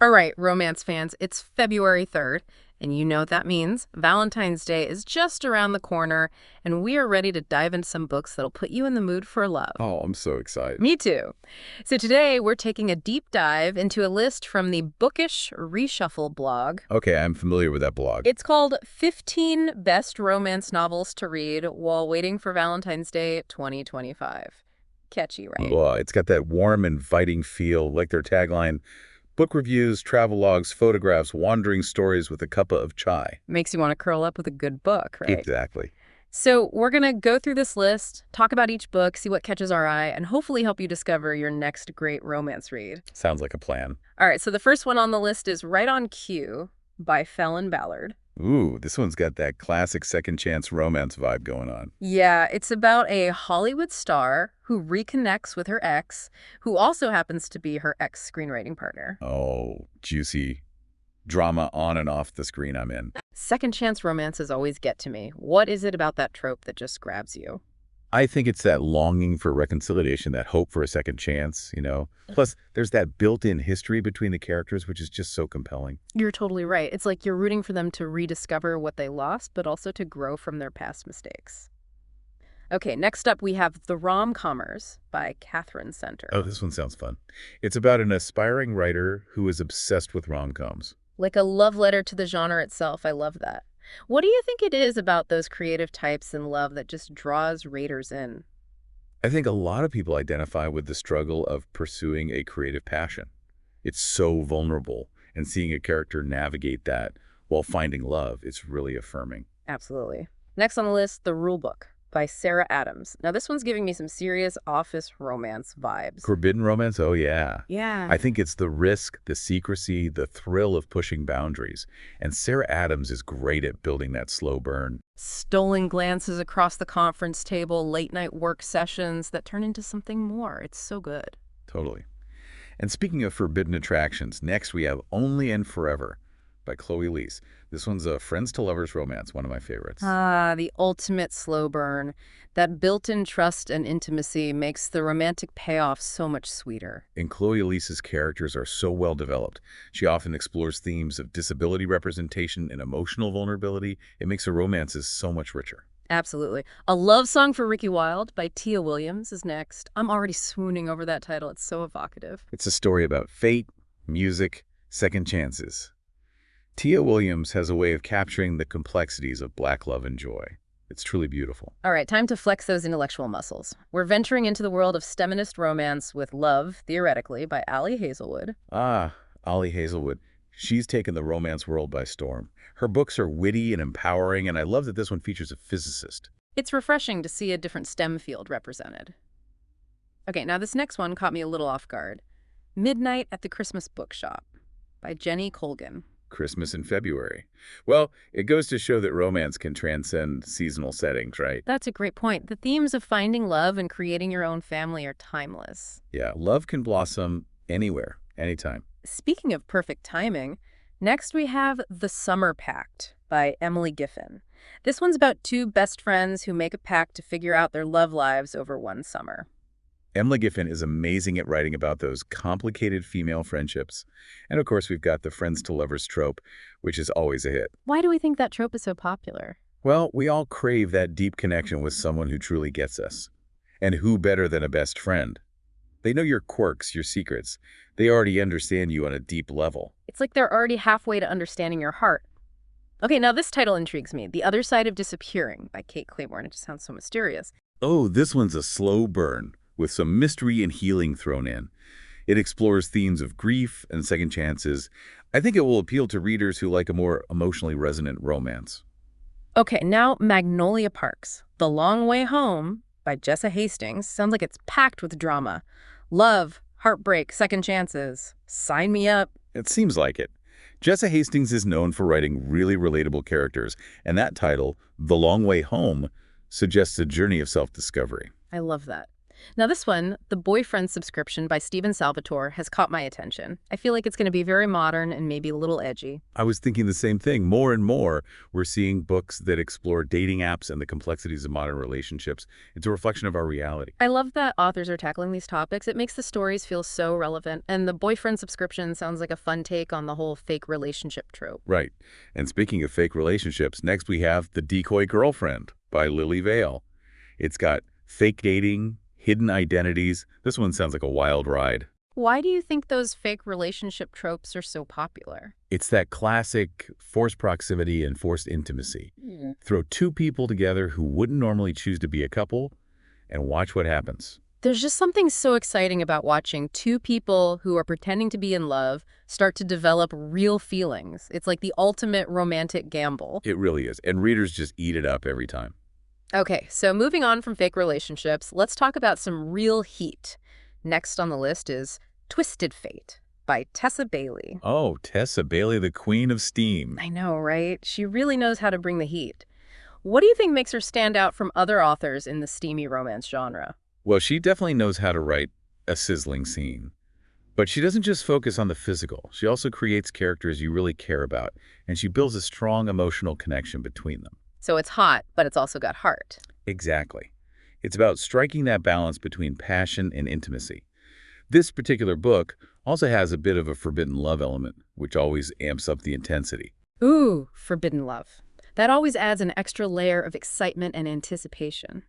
All right, romance fans, it's February 3rd, and you know what that means. Valentine's Day is just around the corner, and we are ready to dive into some books that'll put you in the mood for love. Oh, I'm so excited. Me too. So today we're taking a deep dive into a list from the Bookish Reshuffle blog. Okay, I'm familiar with that blog. It's called 15 Best Romance Novels to Read While Waiting for Valentine's Day 2025. Catchy, right? Well, it's got that warm, inviting feel, like their tagline, book reviews, travel logs, photographs, wandering stories with a cup of chai. Makes you want to curl up with a good book, right? Exactly. So we're going to go through this list, talk about each book, see what catches our eye, and hopefully help you discover your next great romance read. Sounds like a plan. All right, so the first one on the list is Right on Cue by Fallon Ballard. Ooh, this one's got that classic second chance romance vibe going on. Yeah, it's about a Hollywood star who reconnects with her ex, who also happens to be her ex-screenwriting partner. Oh, juicy drama on and off the screen I'm in. Second chance romances always get to me. What is it about that trope that just grabs you? I think it's that longing for reconciliation, that hope for a second chance, you know? Plus, there's that built-in history between the characters, which is just so compelling. You're totally right. It's like you're rooting for them to rediscover what they lost, but also to grow from their past mistakes. Okay, next up we have The Rom-Commers by Catherine Center. Oh, this one sounds fun. It's about an aspiring writer who is obsessed with rom-coms. Like a love letter to the genre itself. I love that. What do you think it is about those creative types in love that just draws readers in? I think a lot of people identify with the struggle of pursuing a creative passion. It's so vulnerable, and seeing a character navigate that while finding love is really affirming. Absolutely. Next on the list, The Rule Book by Sarah Adams. Now, this one's giving me some serious office romance vibes. Forbidden romance? Oh, yeah. Yeah. I think it's the risk, the secrecy, the thrill of pushing boundaries. And Sarah Adams is great at building that slow burn. Stolen glances across the conference table, late-night work sessions that turn into something more. It's so good. Totally. And speaking of forbidden attractions, next we have Only and Forever by Chloe Leese. This one's a friends to lovers romance, one of my favorites. Ah, the ultimate slow burn. That built-in trust and intimacy makes the romantic payoff so much sweeter. And Chloe Leese's characters are so well developed. She often explores themes of disability representation and emotional vulnerability. It makes her romances so much richer. Absolutely. A Love Song for Ricky Wilde by Tia Williams is next. I'm already swooning over that title. It's so evocative. It's a story about fate, music, second chances. Tia Williams has a way of capturing the complexities of Black love and joy. It's truly beautiful. All right, time to flex those intellectual muscles. We're venturing into the world of STEMinist romance with Love, Theoretically, by Ali Hazelwood. Ah, Ollie Hazelwood. She's taken the romance world by storm. Her books are witty and empowering, and I love that this one features a physicist. It's refreshing to see a different STEM field represented. Okay, now this next one caught me a little off guard. Midnight at the Christmas Bookshop by Jenny Colgan. Christmas in February. Well, it goes to show that romance can transcend seasonal settings, right? That's a great point. The themes of finding love and creating your own family are timeless. Yeah, love can blossom anywhere, anytime. Speaking of perfect timing, next we have The Summer Pact by Emily Giffen. This one's about two best friends who make a pact to figure out their love lives over one summer. Emily Giffen is amazing at writing about those complicated female friendships. And of course, we've got the friends to lovers trope, which is always a hit. Why do we think that trope is so popular? Well, we all crave that deep connection with someone who truly gets us. And who better than a best friend? They know your quirks, your secrets. They already understand you on a deep level. It's like they're already halfway to understanding your heart. Okay, now this title intrigues me. The Other Side of Disappearing by Kate Claiborne. It just sounds so mysterious. Oh, this one's a slow burn, with some mystery and healing thrown in. It explores themes of grief and second chances. I think it will appeal to readers who like a more emotionally resonant romance. Okay, now Magnolia Parks. The Long Way Home by Jessa Hastings sounds like it's packed with drama. Love, heartbreak, second chances. Sign me up. It seems like it. Jessa Hastings is known for writing really relatable characters, and that title, The Long Way Home, suggests a journey of self-discovery. I love that. Now this one, The Boyfriend Subscription by Stephen Salvatore, has caught my attention. I feel like it's going to be very modern and maybe a little edgy. I was thinking the same thing. More and more, we're seeing books that explore dating apps and the complexities of modern relationships. It's a reflection of our reality. I love that authors are tackling these topics. It makes the stories feel so relevant, and The Boyfriend Subscription sounds like a fun take on the whole fake relationship trope. Right. And speaking of fake relationships, next we have The Decoy Girlfriend by Lily Vale. It's got fake dating, hidden identities. This one sounds like a wild ride. Why do you think those fake relationship tropes are so popular? It's that classic forced proximity and forced intimacy. Throw two people together who wouldn't normally choose to be a couple and watch what happens. There's just something so exciting about watching two people who are pretending to be in love start to develop real feelings. It's like the ultimate romantic gamble. It really is. And readers just eat it up every time. Okay, so moving on from fake relationships, let's talk about some real heat. Next on the list is Twisted Fate by Tessa Bailey. Oh, Tessa Bailey, the queen of steam. I know, right? She really knows how to bring the heat. What do you think makes her stand out from other authors in the steamy romance genre? Well, she definitely knows how to write a sizzling scene. But she doesn't just focus on the physical. She also creates characters you really care about, and she builds a strong emotional connection between them. So it's hot, but it's also got heart. Exactly. It's about striking that balance between passion and intimacy. This particular book also has a bit of a forbidden love element, which always amps up the intensity. Ooh, forbidden love. That always adds an extra layer of excitement and anticipation.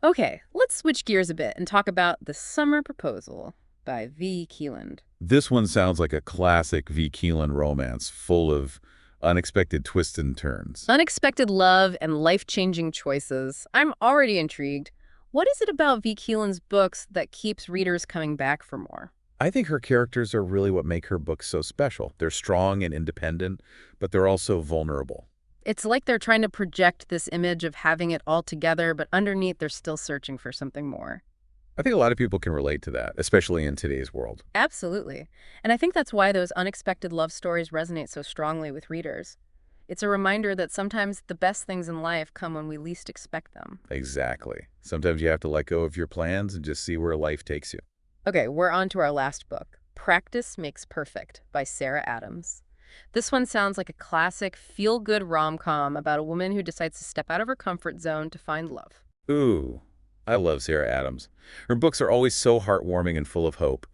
Okay, let's switch gears a bit and talk about The Summer Proposal by V. Keeland. This one sounds like a classic V. Keeland romance, full of unexpected twists and turns. Unexpected love and life-changing choices. I'm already intrigued. What is it about V. Keeland's books that keeps readers coming back for more? I think her characters are really what make her books so special. They're strong and independent, but they're also vulnerable. It's like they're trying to project this image of having it all together, but underneath they're still searching for something more. I think a lot of people can relate to that, especially in today's world. Absolutely. And I think that's why those unexpected love stories resonate so strongly with readers. It's a reminder that sometimes the best things in life come when we least expect them. Exactly. Sometimes you have to let go of your plans and just see where life takes you. Okay, we're on to our last book, Practice Makes Perfect by Sarah Adams. This one sounds like a classic feel-good rom-com about a woman who decides to step out of her comfort zone to find love. Ooh, I love Sarah Adams. Her books are always so heartwarming and full of hope.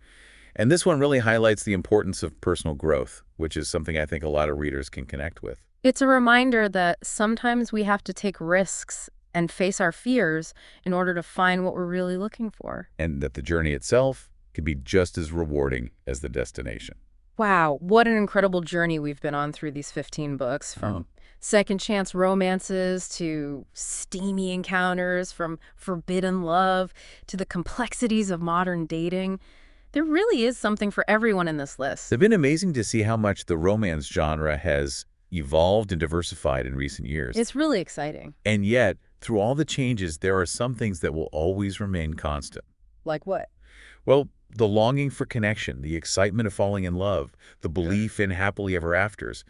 And this one really highlights the importance of personal growth, which is something I think a lot of readers can connect with. It's a reminder that sometimes we have to take risks and face our fears in order to find what we're really looking for. And that the journey itself can be just as rewarding as the destination. Wow, what an incredible journey we've been on through these 15 books, from second chance romances to steamy encounters, from forbidden love to the complexities of modern dating. There really is something for everyone in this list. It's been amazing to see how much the romance genre has evolved and diversified in recent years. It's really exciting. And yet, through all the changes, there are some things that will always remain constant. Like what? Well, the longing for connection, the excitement of falling in love, the belief in happily ever afters.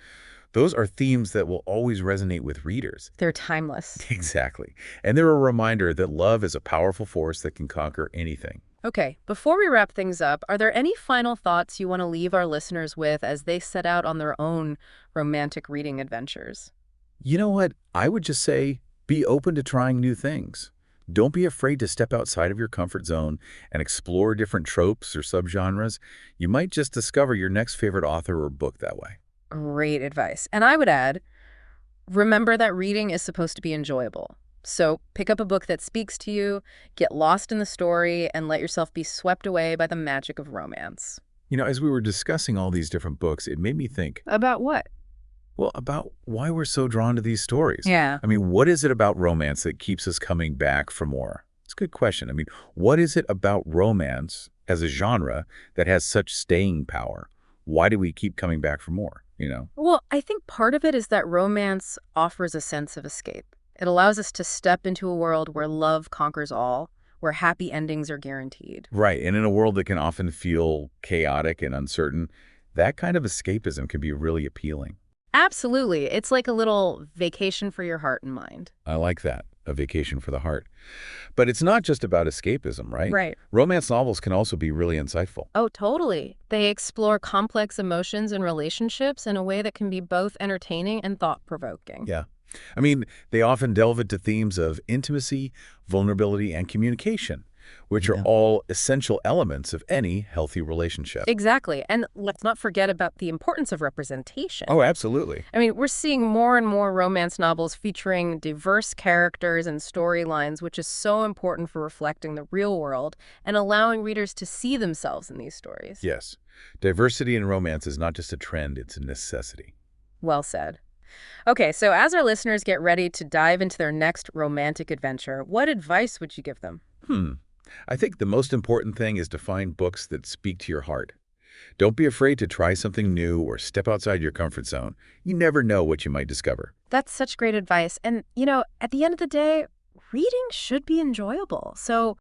Those are themes that will always resonate with readers. They're timeless. Exactly. And they're a reminder that love is a powerful force that can conquer anything. Okay, before we wrap things up, are there any final thoughts you want to leave our listeners with as they set out on their own romantic reading adventures? You know what? I would just say be open to trying new things. Don't be afraid to step outside of your comfort zone and explore different tropes or subgenres. You might just discover your next favorite author or book that way. Great advice. And I would add, remember that reading is supposed to be enjoyable. So pick up a book that speaks to you, get lost in the story, and let yourself be swept away by the magic of romance. You know, as we were discussing all these different books, it made me think, About what? well, about why we're so drawn to these stories. Yeah. I mean, what is it about romance that keeps us coming back for more? It's a good question. I mean, what is it about romance as a genre that has such staying power? Why do we keep coming back for more, you know? Well, I think part of it is that romance offers a sense of escape. It allows us to step into a world where love conquers all, where happy endings are guaranteed. Right. And in a world that can often feel chaotic and uncertain, that kind of escapism can be really appealing. Absolutely. It's like a little vacation for your heart and mind. I like that. a vacation for the heart. But it's not just about escapism, right? Right. Romance novels can also be really insightful. Oh, totally. They explore complex emotions and relationships in a way that can be both entertaining and thought-provoking. Yeah. I mean, they often delve into themes of intimacy, vulnerability, and communication, which are all essential elements of any healthy relationship. Exactly. And let's not forget about the importance of representation. Oh, absolutely. I mean, we're seeing more and more romance novels featuring diverse characters and storylines, which is so important for reflecting the real world and allowing readers to see themselves in these stories. Yes. Diversity in romance is not just a trend, it's a necessity. Well said. Okay, so as our listeners get ready to dive into their next romantic adventure, what advice would you give them? I think the most important thing is to find books that speak to your heart. Don't be afraid to try something new or step outside your comfort zone. You never know what you might discover. That's such great advice. And, at the end of the day, reading should be enjoyable. So